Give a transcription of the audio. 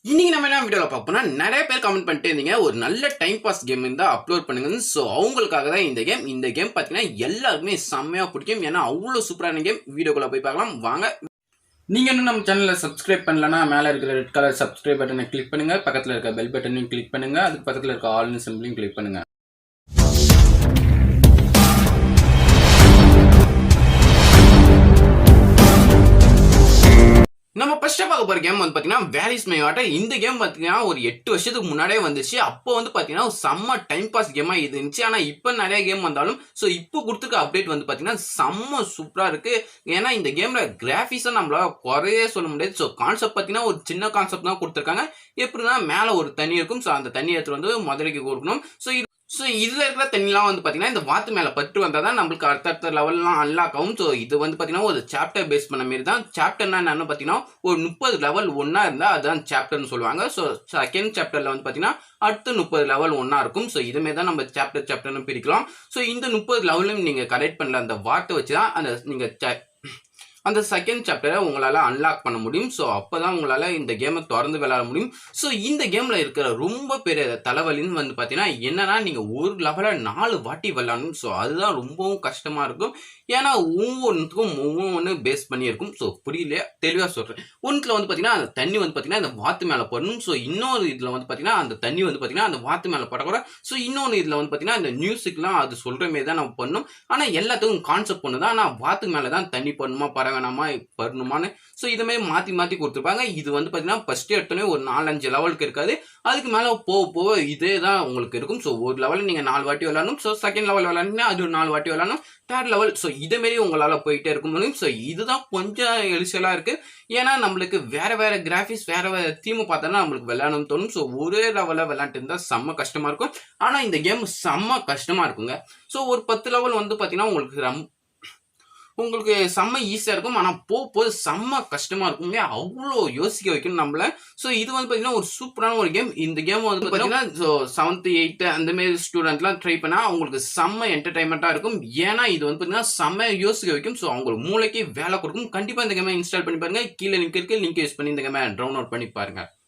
இன்னைக்கு நம்ம என்ன வீடியோல பார்ப்போம்னா நிறைய பேர் கமெண்ட் பண்ணிட்டு இருந்தீங்க ஒரு நல்ல டைம் பாஸ் கேம் இருந்தா அப்லோட் பண்ணுங்க. ஸோ அவங்களுக்காக தான் இந்த கேம் பார்த்தீங்கன்னா எல்லாருக்குமே செம்மையா பிடிக்கும். ஏன்னா அவ்வளோ சூப்பரான கேம். வீடியோக்குள்ள போய் பார்க்கலாம் வாங்க. நீங்க இன்னும் நம்ம சேனலை சப்ஸ்கிரைப் பண்ணலன்னா மேலே இருக்கிற ரெட் கலர் சப்ஸ்கிரைப் பட்டனை கிளிக் பண்ணுங்க. பக்கத்தில் இருக்க பெல் பட்டனையும் கிளிக் பண்ணுங்க. அதுக்கு பக்கத்தில் இருக்க ஆல்னு சிம்பிளையும் கிளிக் பண்ணுங்க. நம்ம ஃபர்ஸ்ட் பார்க்க போற கேம் வந்து பாத்தீங்கன்னா வேர் இஸ் மை வாட்டர். இந்த கேம் பாத்தீங்கன்னா ஒரு 8 வருஷத்துக்கு முன்னாடியே வந்துச்சு. அப்போ வந்து பாத்தீங்கன்னா செம்ம டைம் பாஸ் கேமா இது இருந்துச்சு. ஆனா இப்ப நிறைய கேம் வந்தாலும் இப்போ கொடுத்துருக்க அப்டேட் வந்து பாத்தீங்கன்னா செம்ம சூப்பரா இருக்கு. ஏன்னா இந்த கேம்ல கிராபிக்ஸா நம்மளால குறையே சொல்ல முடியாது. ஸோ கான்செப்ட் பாத்தீங்கன்னா ஒரு சின்ன கான்செப்ட் தான் கொடுத்துருக்காங்க. எப்படின்னா மேல ஒரு தண்ணி இருக்கும். ஸோ அந்த தண்ணி எடுத்து வந்து முதலைக்கு கொடுக்கணும். ஸோ இதில் இருக்கிற தண்ணிலாம் வந்து பார்த்தீங்கன்னா இந்த வாத்து மேலே பட்டு வந்தால் தான் நம்மளுக்கு அடுத்தடுத்த லெவல்லாம் அன்லாக் ஆகும். ஸோ இது வந்து பார்த்தீங்கன்னா ஒரு சாப்டர் பேஸ் பண்ண மாரி தான். சாப்டர்னா என்னன்னு பார்த்தீங்கன்னா ஒரு 30 லெவல் ஒன்றா இருந்தால் அதுதான் சாப்டர்னு சொல்லுவாங்க. ஸோ செகண்ட் சாப்டரில் வந்து பார்த்தீங்கன்னா அடுத்து 30 லெவல் ஒன்றா இருக்கும். ஸோ இதுமாரி தான் நம்ம சாப்டர்னு பிரிக்கலாம். ஸோ இந்த 30 லெவலும் நீங்கள் கரெக்ட் பண்ணல அந்த வாட்டை வச்சு தான் அந்த செகண்ட் சாப்டரை உங்களால் அன்லாக் பண்ண முடியும். ஸோ அப்போ தான் உங்களால் இந்த கேமை திறந்து விளையாட முடியும். ஸோ இந்த கேமில் இருக்கிற ரொம்ப பெரிய தலைவலின்னு வந்து பார்த்தீங்கன்னா என்னன்னா நீங்கள் ஒரு லெவலில் 4 வாட்டி விளையாடணும். ஸோ அதுதான் ரொம்பவும் கஷ்டமாக இருக்கும். ஏன்னா ஒவ்வொன்றுக்கும் ஒவ்வொன்று பேஸ் பண்ணியிருக்கும். ஸோ புரியலையா தெளிவாக சொல்கிறேன். ஒன்றில் வந்து பார்த்தீங்கன்னா அந்த தண்ணி வந்து பார்த்தீங்கன்னா அந்த வாத்து மேலே படணும். ஸோ இன்னொரு இதில் வந்து பார்த்தீங்கன்னா அந்த தண்ணி வந்து பார்த்தீங்கன்னா அந்த வாத்து மேலே படக்கூடாது. ஸோ இன்னொன்று இதில் வந்து பார்த்தீங்கன்னா அந்த மியூசிக்லாம் அது சொல்கிற மாரி தான் நம்ம பண்ணணும். ஆனால் எல்லாத்துக்கும் கான்செப்ட் ஒன்று தான். ஆனால் வாத்து மேலே தான் தண்ணி பண்ணணுமா வேணாமா பண்ணணுமான்னு ஸோ இதுமாரி மாற்றி கொடுத்துருப்பாங்க. இது வந்து பார்த்தீங்கன்னா ஃபர்ஸ்ட் எடுத்தோடனே ஒரு 4-5 லெவலுக்கு இருக்காது. அதுக்கு மேலே போக இதே தான் உங்களுக்கு இருக்கும். ஸோ ஒரு லெவலில் நீங்கள் 4 வாட்டி விளையாடணும். ஸோ செகண்ட் லெவல் விளையாடுனா அது 4 வாட்டி விளையாடணும். தேர்ட் லெவல் ஸோ இதேமாரி உங்களால் போயிட்டே இருக்க முடியும். ஸோ இதுதான் கொஞ்சம் எலிசலாக இருக்குது. ஏன்னா நம்மளுக்கு வேற கிராஃபிக்ஸ் வேற தீமை பார்த்தோன்னா நம்மளுக்கு விளையாடணும்னு தோணும். ஸோ ஒரே லெவலில் விளையாண்டு இருந்தால் செம்ம கஷ்டமாக இருக்கும். ஆனால் இந்த கேம் செம்ம கஷ்டமாக இருக்குங்க. ஸோ ஒரு 10 லெவல் வந்து பார்த்தீங்கன்னா உங்களுக்கு செம்ம ஈஸியாக இருக்கும். ஆனால் போது செம்ம கஷ்டமாக இருக்குங்க. அவ்வளோ யோசிக்க வைக்கணும் நம்மள. ஸோ இது வந்து பார்த்தீங்கன்னா ஒரு சூப்பரான ஒரு கேம். இந்த கேம் வந்து பார்த்தீங்கன்னா ஸோ 7th 8th அந்தமாரி ஸ்டூடெண்ட்லாம் ட்ரை பண்ணால் அவங்களுக்கு செம்ம என்டர்டைன்மெண்ட்டாக இருக்கும். ஏன்னா இது வந்து பார்த்தீங்கன்னா செம்ம யோசிக்க வைக்கும். ஸோ அவங்களுக்கு மூளைக்கு வேலை கொடுக்கும். கண்டிப்பாக இந்த கேமை இன்ஸ்டால் பண்ணி பாருங்க. கீழே லிங்க் இருக்கு. லிங்க் யூஸ் பண்ணி இந்த கேமை டவுன்லோட் பண்ணி பாருங்க.